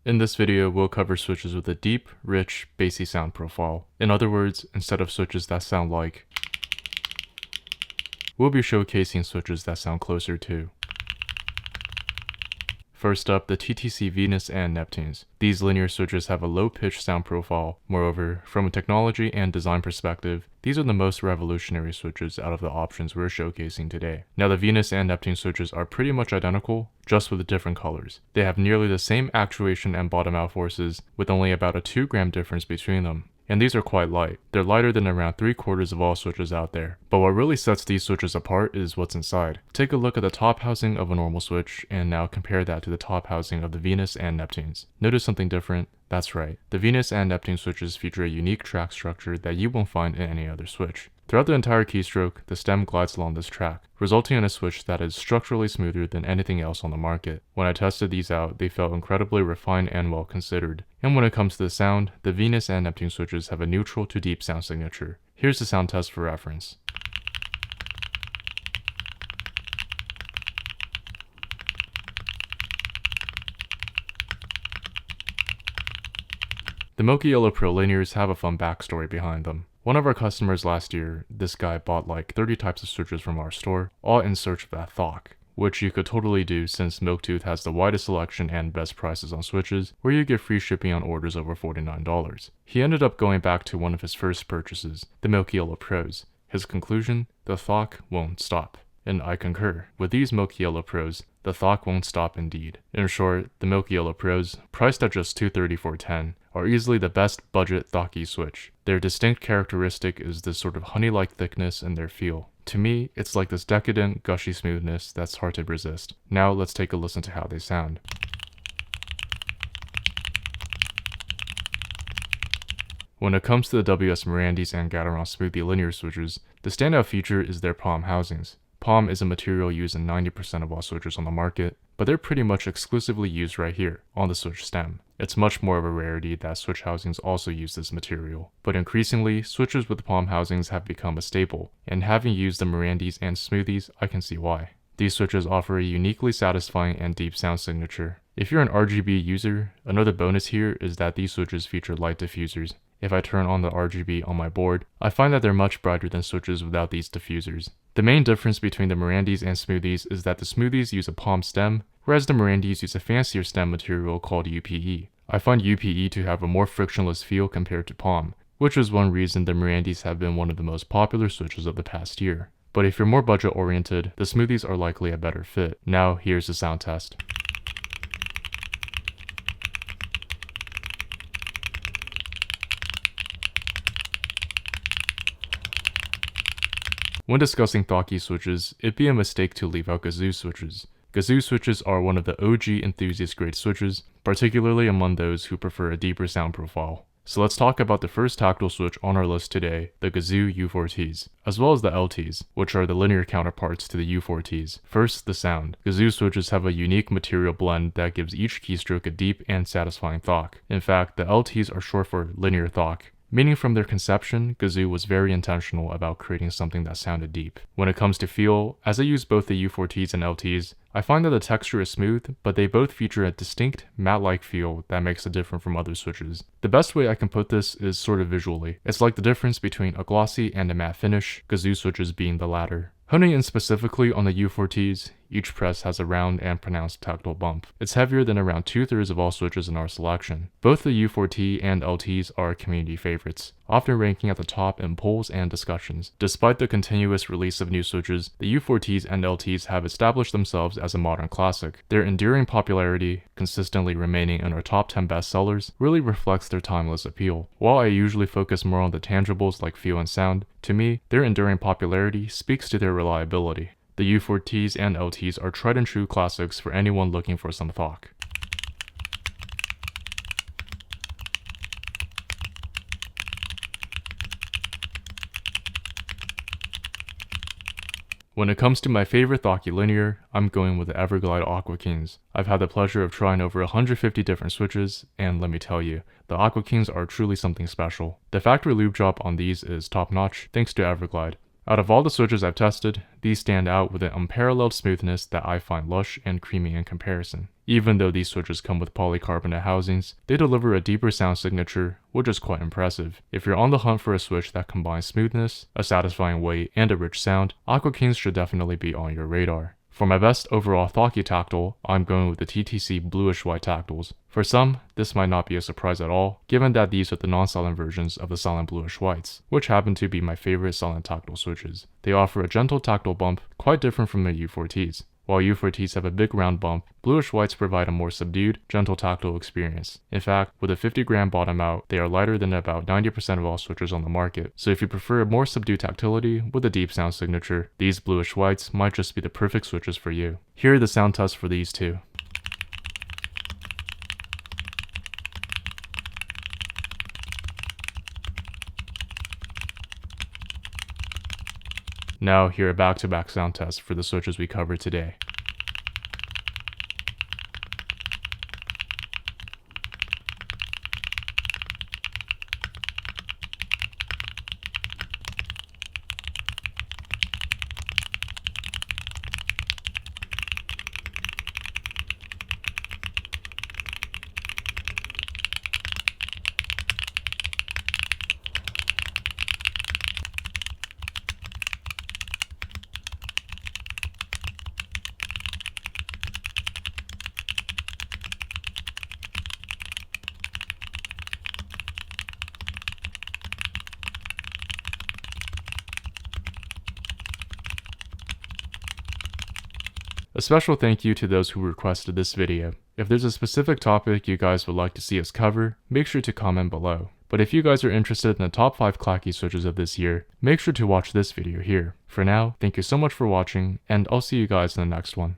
In this video, we'll cover switches with a deep, rich, bassy sound profile. In other words, instead of switches that sound like, we'll be showcasing switches that sound closer to. First up, the TTC Venus and Neptunes. These linear switches have a low-pitched sound profile. Moreover, from a technology and design perspective, these are the most revolutionary switches out of the options we're showcasing today. Now, the Venus and Neptune switches are pretty much identical, just with different colors. They have nearly the same actuation and bottom-out forces, with only about a 2-gram difference between them. And these are quite light. They're lighter than around 3/4 of all switches out there. But what really sets these switches apart is what's inside. Take a look at the top housing of a normal switch, and now compare that to the top housing of the Venus and Neptunes. Notice something different? That's right. The Venus and Neptune switches feature a unique track structure that you won't find in any other switch. Throughout the entire keystroke, the stem glides along this track, resulting in a switch that is structurally smoother than anything else on the market. When I tested these out, they felt incredibly refined and well considered. And when it comes to the sound, the Venus and Neptune switches have a neutral to deep sound signature. Here's the sound test for reference. The Milky Yellow Pro linears have a fun backstory behind them. One of our customers last year, this guy bought like 30 types of switches from our store, all in search of that Thock, which you could totally do since Milktooth has the widest selection and best prices on switches, where you get free shipping on orders over $49. He ended up going back to one of his first purchases, the Milky Yellow Pros. His conclusion? The Thock won't stop. And I concur. With these Milky Yellow Pros, the Thock won't stop indeed. In short, the Milky Yellow Pros, priced at just $230 for 10, are easily the best budget Thocky switch. Their distinct characteristic is this sort of honey-like thickness in their feel. To me, it's like this decadent, gushy smoothness that's hard to resist. Now let's take a listen to how they sound. When it comes to the WS Marandis and Gateron Smoothie linear switches, the standout feature is their palm housings. Palm is a material used in 90% of all switches on the market, but they're pretty much exclusively used right here, on the switch stem. It's much more of a rarity that switch housings also use this material, but increasingly, switches with palm housings have become a staple, and having used the Marandis and Smoothies, I can see why. These switches offer a uniquely satisfying and deep sound signature. If you're an RGB user, another bonus here is that these switches feature light diffusers. If I turn on the RGB on my board, I find that they're much brighter than switches without these diffusers. The main difference between the Marandis and Smoothies is that the Smoothies use a palm stem, whereas the Marandis use a fancier stem material called UPE. I find UPE to have a more frictionless feel compared to palm, which is one reason the Marandis have been one of the most popular switches of the past year. But if you're more budget oriented, the Smoothies are likely a better fit. Now here's the sound test. When discussing Thocky switches, it'd be a mistake to leave out Gazoo switches. Gazoo switches are one of the OG enthusiast grade switches, particularly among those who prefer a deeper sound profile. So let's talk about the first tactile switch on our list today, the Gazoo U4Ts, as well as the LTs, which are the linear counterparts to the U4Ts. First, the sound. Gazoo switches have a unique material blend that gives each keystroke a deep and satisfying Thock. In fact, the LTs are short for linear Thock, meaning from their conception, Gazoo was very intentional about creating something that sounded deep. When it comes to feel, as I use both the U4Ts and LTs, I find that the texture is smooth, but they both feature a distinct, matte-like feel that makes it different from other switches. The best way I can put this is sort of visually. It's like the difference between a glossy and a matte finish, Gazoo switches being the latter. Honing in specifically on the U4Ts, each press has a round and pronounced tactile bump. It's heavier than around 2/3 of all switches in our selection. Both the U4T and LTs are community favorites, often ranking at the top in polls and discussions. Despite the continuous release of new switches, the U4Ts and LTs have established themselves as a modern classic. Their enduring popularity, consistently remaining in our top 10 bestsellers, really reflects their timeless appeal. While I usually focus more on the tangibles like feel and sound, to me, their enduring popularity speaks to their reliability. The U4Ts and LTs are tried and true classics for anyone looking for some Thock. When it comes to my favorite Thocky linear, I'm going with the Everglide Aqua Kings. I've had the pleasure of trying over 150 different switches, and let me tell you, the Aqua Kings are truly something special. The factory lube job on these is top notch, thanks to Everglide. Out of all the switches I've tested, these stand out with an unparalleled smoothness that I find lush and creamy in comparison. Even though these switches come with polycarbonate housings, they deliver a deeper sound signature, which is quite impressive. If you're on the hunt for a switch that combines smoothness, a satisfying weight, and a rich sound, Aqua Kings should definitely be on your radar. For my best overall Thocky tactile, I'm going with the TTC bluish white tactiles. For some, this might not be a surprise at all, given that these are the non-silent versions of the silent bluish whites, which happen to be my favorite silent tactile switches. They offer a gentle tactile bump, quite different from the U4Ts. While U4Ts have a big round bump, bluish whites provide a more subdued, gentle tactile experience. In fact, with a 50-gram bottom out, they are lighter than about 90% of all switches on the market. So if you prefer a more subdued tactility with a deep sound signature, these bluish whites might just be the perfect switches for you. Here are the sound tests for these two. Now here are back-to-back sound tests for the switches we covered today. A special thank you to those who requested this video. If there's a specific topic you guys would like to see us cover, make sure to comment below. But if you guys are interested in the top 5 clacky switches of this year, make sure to watch this video here. For now, thank you so much for watching, and I'll see you guys in the next one.